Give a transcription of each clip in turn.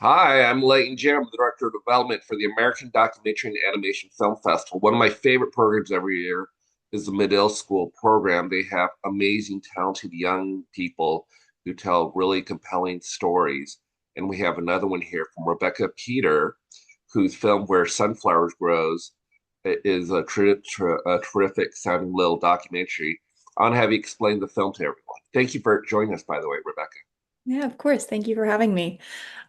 Hi, I'm Leighton Ginn. I'm the Director of Development for the American Documentary and Animation Film Festival. One of my favorite programs every year is the Medill School program. They have amazing, talented young people who tell really compelling stories. And we have another one here from Rebecka Pieder, whose film Where Sunflowers Grows is a terrific sounding little documentary. I want to have you explain the film to everyone. Thank you for joining us, by the way, Rebecka. Yeah, of course. Thank you for having me.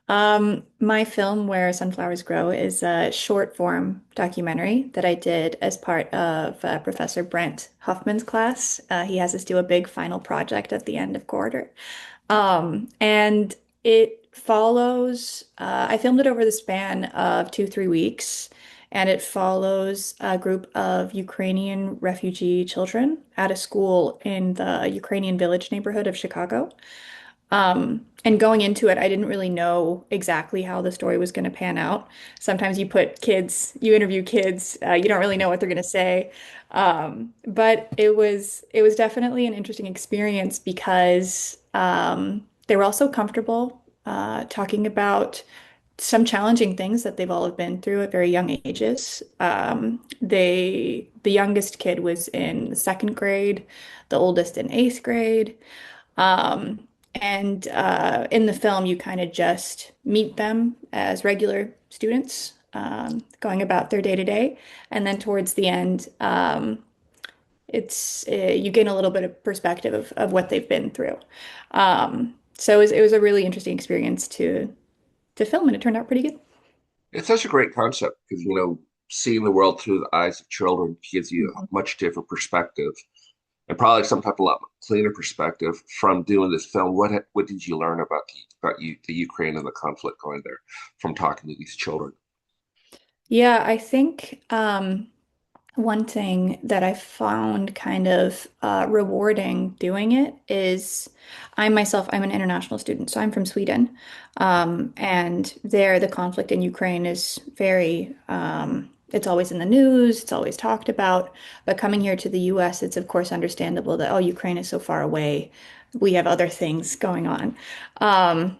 My film, Where Sunflowers Grow, is a short form documentary that I did as part of Professor Brent Huffman's class. He has us do a big final project at the end of quarter. And it follows, I filmed it over the span of 3 weeks, and it follows a group of Ukrainian refugee children at a school in the Ukrainian Village neighborhood of Chicago. And going into it, I didn't really know exactly how the story was going to pan out. Sometimes you interview kids, you don't really know what they're going to say. But it was definitely an interesting experience because they were also comfortable talking about some challenging things that they've all have been through at very young ages. The youngest kid was in the second grade, the oldest in eighth grade. And in the film, you kind of just meet them as regular students, going about their day to day. And then towards the end, you gain a little bit of perspective of what they've been through. So it was a really interesting experience to film, and it turned out pretty good. It's such a great concept because, seeing the world through the eyes of children gives you a Mhm. much different perspective and probably some type of lot cleaner perspective from doing this film. What did you learn about the Ukraine and the conflict going there from talking to these children? Yeah, I think one thing that I found kind of rewarding doing it is I'm an international student, so I'm from Sweden. And there, the conflict in Ukraine is it's always in the news, it's always talked about. But coming here to the US, it's of course understandable that, oh, Ukraine is so far away. We have other things going on. Um, A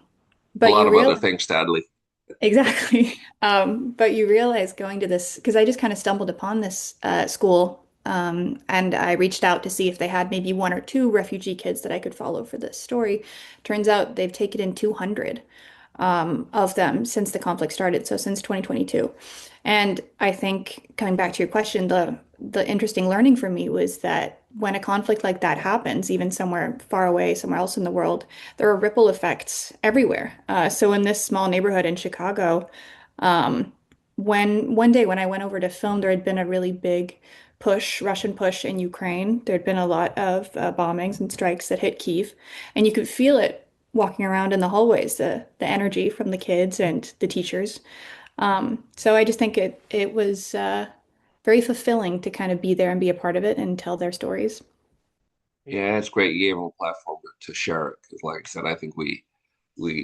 but lot you of other realize things, sadly. Exactly. But you realize going to this, because I just kind of stumbled upon this school, and I reached out to see if they had maybe one or two refugee kids that I could follow for this story. Turns out they've taken in 200 of them since the conflict started, so since 2022. And I think coming back to your question, the interesting learning for me was that when a conflict like that happens, even somewhere far away, somewhere else in the world, there are ripple effects everywhere. So in this small neighborhood in Chicago, um, when one day when I went over to film, there had been a really big Russian push in Ukraine. There'd been a lot of bombings and strikes that hit Kyiv, and you could feel it walking around in the hallways, the energy from the kids and the teachers. So I just think it was very fulfilling to kind of be there and be a part of it and tell their stories. Yeah, it's great. You gave them a platform to share it because, like I said, I think we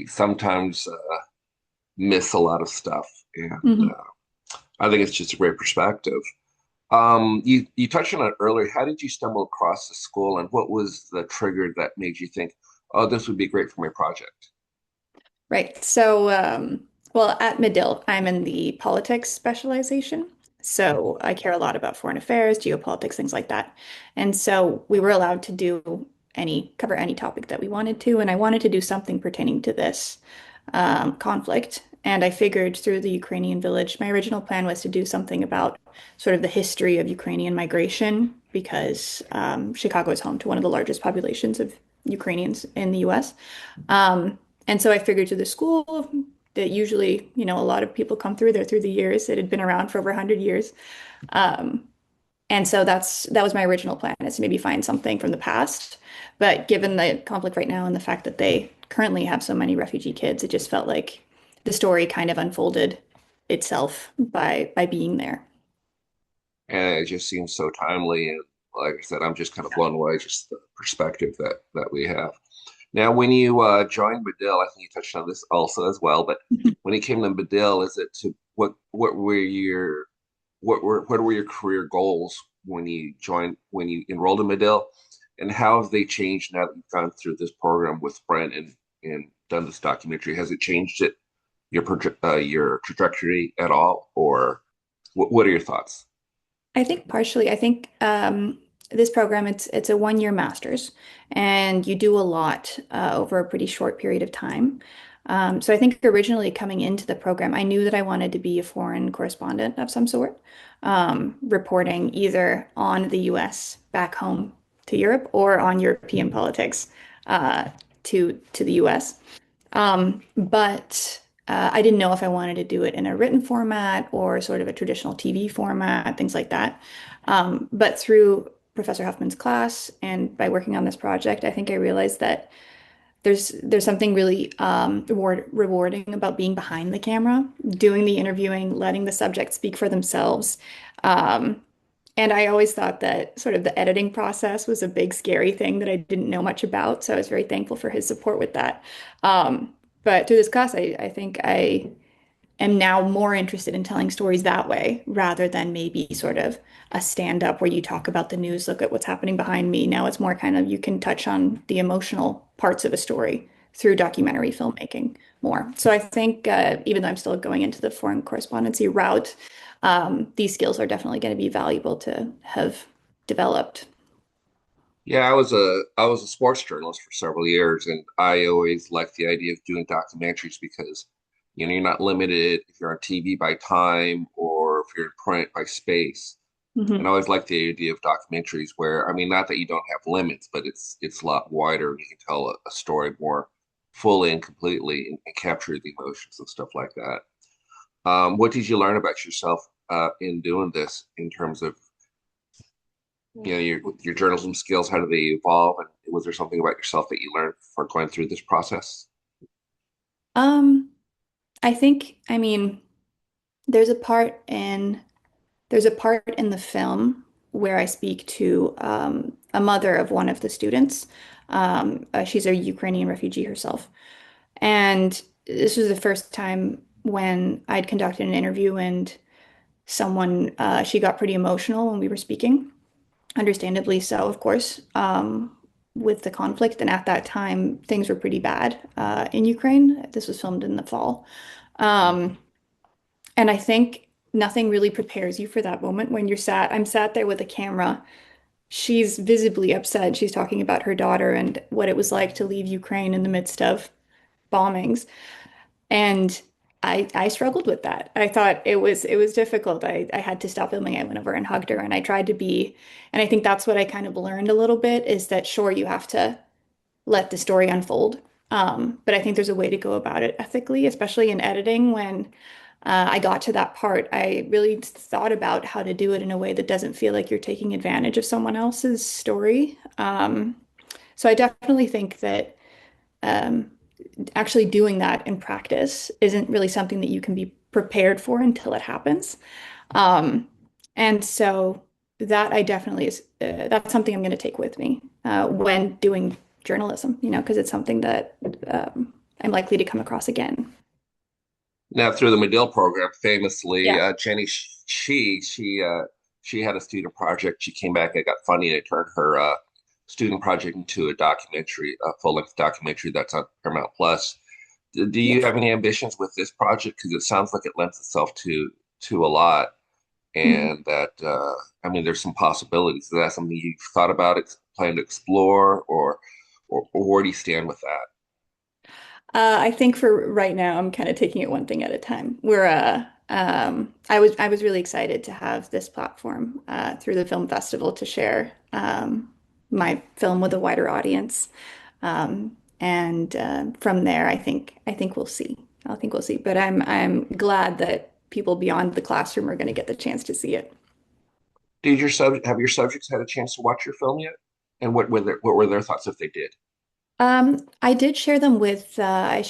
sometimes miss a lot of stuff, and Mhm. I think it's just a great perspective. You touched on it earlier. How did you stumble across the school, and what was the trigger that made you think, "Oh, this would be great for my project"? Right. So, well, at Medill, I'm in the politics specialization. So I care a lot about foreign affairs, geopolitics, things like that. And so we were allowed to cover any topic that we wanted to. And I wanted to do something pertaining to this conflict. And I figured through the Ukrainian Village, my original plan was to do something about sort of the history of Ukrainian migration because Chicago is home to one of the largest populations of Ukrainians in the US. And so I figured to the school that usually, a lot of people come through there through the years. It had been around for over 100 years. Um, and so that was my original plan, is to maybe find something from the past. But given the conflict right now and the fact that they currently have so many refugee kids, it just felt like the story kind of unfolded itself by being there. And it just seems so timely. And like I said, I'm just kind of blown away just the perspective that we have. Now, when you joined Medill, I think you touched on this also as well. But when you came to Medill, is it to what were your career goals when you enrolled in Medill, and how have they changed now that you've gone through this program with Brent and done this documentary? Has it changed it your trajectory at all, or what are your thoughts? I think partially. I think this program it's a 1 year master's, and you do a lot over a pretty short period of time. So I think originally coming into the program, I knew that I wanted to be a foreign correspondent of some sort, reporting either on the U.S. back home to Europe or on European politics uh, to the U.S. But I didn't know if I wanted to do it in a written format or sort of a traditional TV format, things like that. But through Professor Huffman's class and by working on this project, I think I realized that there's something really rewarding about being behind the camera, doing the interviewing, letting the subjects speak for themselves. Um, and I always thought that sort of the editing process was a big, scary thing that I didn't know much about. So I was very thankful for his support with that. Um, but through this class, I think I am now more interested in telling stories that way rather than maybe sort of a stand-up where you talk about the news, look at what's happening behind me. Now it's more kind of you can touch on the emotional parts of a story through documentary filmmaking more. So I think even though I'm still going into the foreign correspondency route, these skills are definitely going to be valuable to have developed. Yeah, I was a sports journalist for several years, and I always liked the idea of doing documentaries because, you're not limited if you're on TV by time or if you're in print by space. And I Hmm. always liked the idea of documentaries where, I mean, not that you don't have limits, but it's a lot wider and you can tell a story more fully and completely and capture the emotions and stuff like that. What did you learn about yourself in doing this in terms of your journalism skills? How do they evolve? And was there something about yourself that you learned for going through this process? Um, I think, I mean, there's a part in there's a part in the film where I speak to a mother of one of the students. She's a Ukrainian refugee herself. And this was the first time when I'd conducted an interview and she got pretty emotional when we were speaking, understandably so, of course, with the conflict. And at that time, things were pretty bad in Ukraine. This was filmed in the fall. Um, and I think nothing really prepares you for that moment when I'm sat there with a camera. She's visibly upset. She's talking about her daughter and what it was like to leave Ukraine in the midst of bombings. And I struggled with that. I thought it was difficult. I had to stop filming. I went over and hugged her and I tried to be, and I think that's what I kind of learned a little bit is that sure, you have to let the story unfold. But I think there's a way to go about it ethically, especially in editing. When I got to that part, I really thought about how to do it in a way that doesn't feel like you're taking advantage of someone else's story. So I definitely think that um, actually doing that in practice isn't really something that you can be prepared for until it happens. Um, and so that I definitely is that's something I'm going to take with me when doing journalism, because it's something that I'm likely to come across again. Now, through the Medill program, famously, Yeah. Jenny, she had a student project. She came back and got funding and turned her student project into a documentary, a full-length documentary that's on Paramount Plus. Do you Yes. have any ambitions with this project? Because it sounds like it lends itself to a lot, Mhm. and that I mean, there's some possibilities. Is that something you've thought about, plan to explore, or where do you stand with that? I think for right now, I'm kind of taking it one thing at a time. I was really excited to have this platform through the film festival to share my film with a wider audience. And from there, I think we'll see. I think we'll see. But I'm glad that people beyond the classroom are going to get the chance to see it. Have your subjects had a chance to watch your film yet? And what were their thoughts if they did? I did share them with I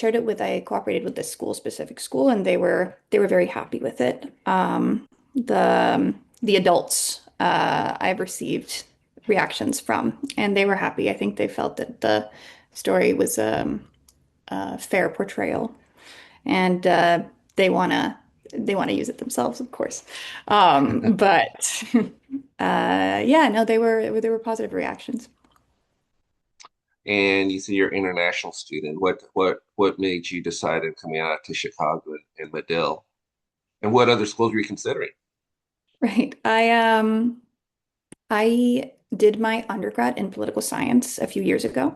cooperated with this school, specific school, and they were very happy with it. The adults I've received reactions from, and they were happy. I think they felt that the story was a fair portrayal, and they wanna use it themselves, of course. But yeah, no, they were positive reactions. And you say you're an international student. What made you decide in coming out to Chicago and Medill? And what other schools were you considering? Right. I did my undergrad in political science a few years ago,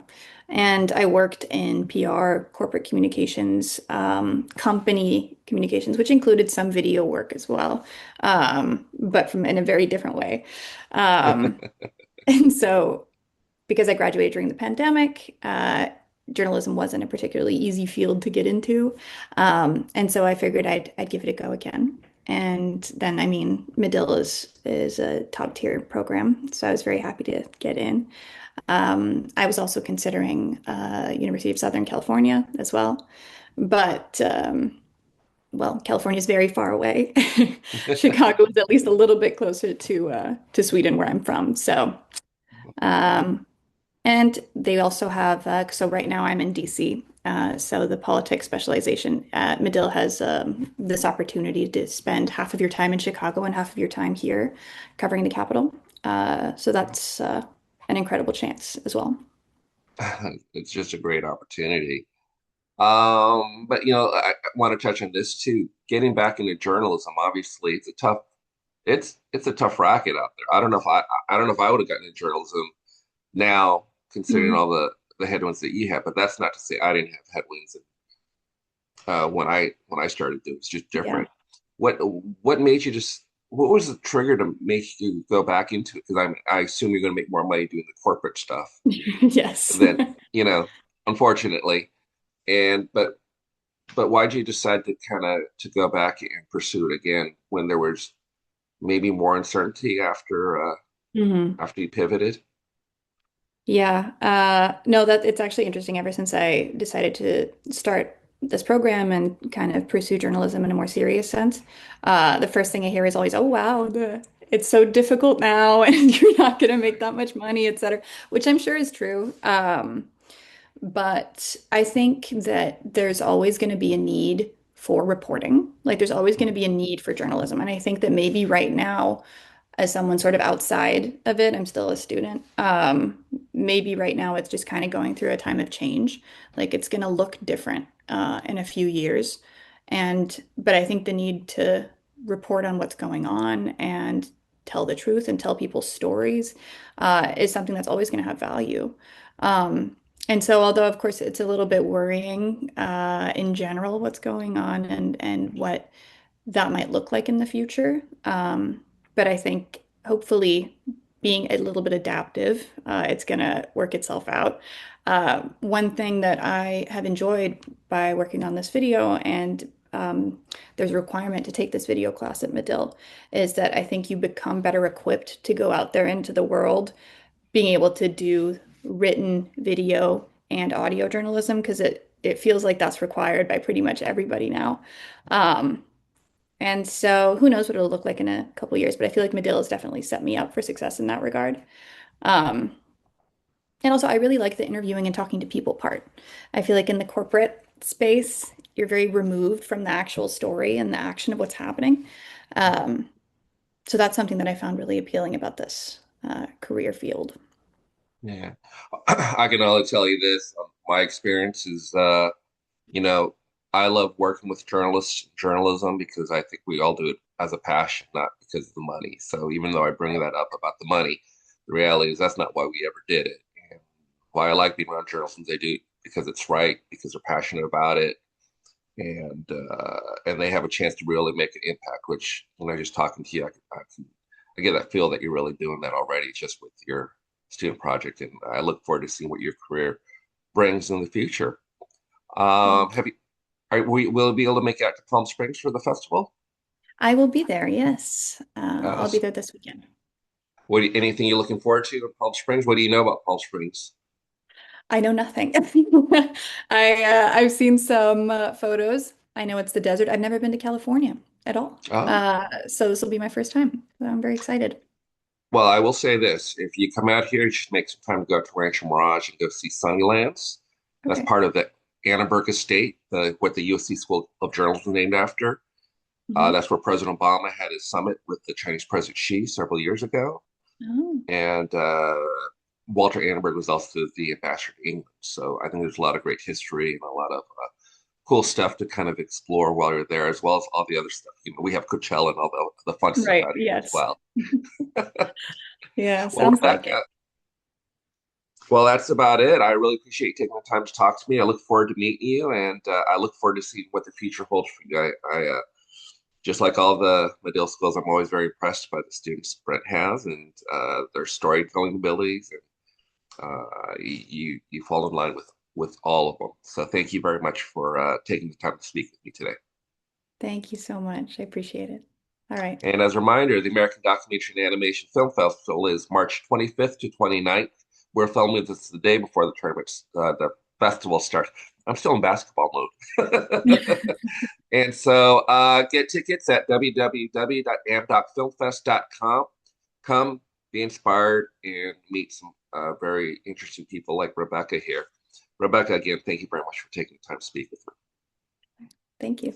and I worked in PR, corporate communications, company communications, which included some video work as well, but from in a very different way. Um, and so, because I graduated during the pandemic, journalism wasn't a particularly easy field to get into, and so I figured I'd give it a go again. And then, I mean, Medill is a top tier program, so I was very happy to get in. I was also considering University of Southern California as well, but well, California is very far away. Chicago is at least a little bit closer to Sweden, where I'm from. So, um, and they also have so right now I'm in DC. So the politics specialization at Medill has this opportunity to spend half of your time in Chicago and half of your time here covering the Capitol. So that's an incredible chance as well. It's just a great opportunity. But I want to touch on this too. Getting back into journalism, obviously, it's a tough racket out there. I don't know if I would have gotten into journalism now, considering Mhm. all the headwinds that you have. But that's not to say I didn't have headwinds when I started doing it. It's just Yeah. different. What what made you just what was the trigger to make you go back into it? Because I assume you're going to make more money doing the corporate stuff Yes. than, unfortunately. And but why did you decide to kind of to go back and pursue it again when there was maybe more uncertainty Mhm. after you pivoted? Yeah. No, that it's actually interesting. Ever since I decided to start this program and kind of pursue journalism in a more serious sense, the first thing I hear is always, "Oh wow, it's so difficult now, and you're not going to make that much money, etc." Which I'm sure is true. But I think that there's always going to be a need for reporting. Like there's always going to be a need for journalism, and I think that maybe right now as someone sort of outside of it, I'm still a student. Maybe right now it's just kind of going through a time of change. Like it's going to look different in a few years. But I think the need to report on what's going on and tell the truth and tell people's stories is something that's always going to have value. Um, and so, although of course it's a little bit worrying in general what's going on and what that might look like in the future. But I think hopefully being a little bit adaptive, it's going to work itself out. One thing that I have enjoyed by working on this video, and there's a requirement to take this video class at Medill, is that I think you become better equipped to go out there into the world, being able to do written video and audio journalism because it feels like that's required by pretty much everybody now. Um, and so who knows what it'll look like in a couple years, but I feel like Medill has definitely set me up for success in that regard. Um, and also, I really like the interviewing and talking to people part. I feel like in the corporate space, you're very removed from the actual story and the action of what's happening. Um, so that's something that I found really appealing about this career field. Yeah, I can only tell you this. My experience is, you know, I love working with journalism, because I think we all do it as a passion, not because of the money. So even though I bring that up about the money, the reality is that's not why we ever did it. And why I like being around journalists, they do because it's right, because they're passionate about it, and they have a chance to really make an impact. Which when I just talking to you, I get that feel that you're really doing that already just with your student project, and I look forward to seeing what your career brings in the future. Thank you. Have you will you be able to make it out to Palm Springs for the festival? I will be there, yes. I'll be So there this weekend. anything you're looking forward to in Palm Springs? What do you know about Palm Springs? I know nothing. I've seen some photos. I know it's the desert. I've never been to California at all. Oh, So this will be my first time. So I'm very excited. well, I will say this. If you come out here, you should make some time to go to Rancho Mirage and go see Sunnylands. That's Okay. part of the Annenberg Estate, what the USC School of Journalism was named after. Hmm. That's where President Obama had his summit with the Chinese President Xi several years ago. Oh. And Walter Annenberg was also the ambassador to England. So I think there's a lot of great history and a lot of cool stuff to kind of explore while you're there, as well as all the other stuff. We have Coachella and all the fun stuff Right. out here as Yes. well. Yeah, Well, sounds like it. Rebecca, well, that's about it. I really appreciate you taking the time to talk to me. I look forward to meeting you, and I look forward to seeing what the future holds for you. Just like all the Medill schools, I'm always very impressed by the students Brent has and their storytelling abilities, and you fall in line with all of them. So thank you very much for taking the time to speak with me today. Thank you so much. I appreciate it. All right. And as a reminder, the American Documentary and Animation Film Festival is March 25th to 29th. We're filming this the day before the festival starts. I'm still in basketball mode. And so get tickets at www.amdocfilmfest.com. Come, be inspired, and meet some very interesting people like Rebecca here. Rebecca, again, thank you very much for taking the time to speak with me. Thank you.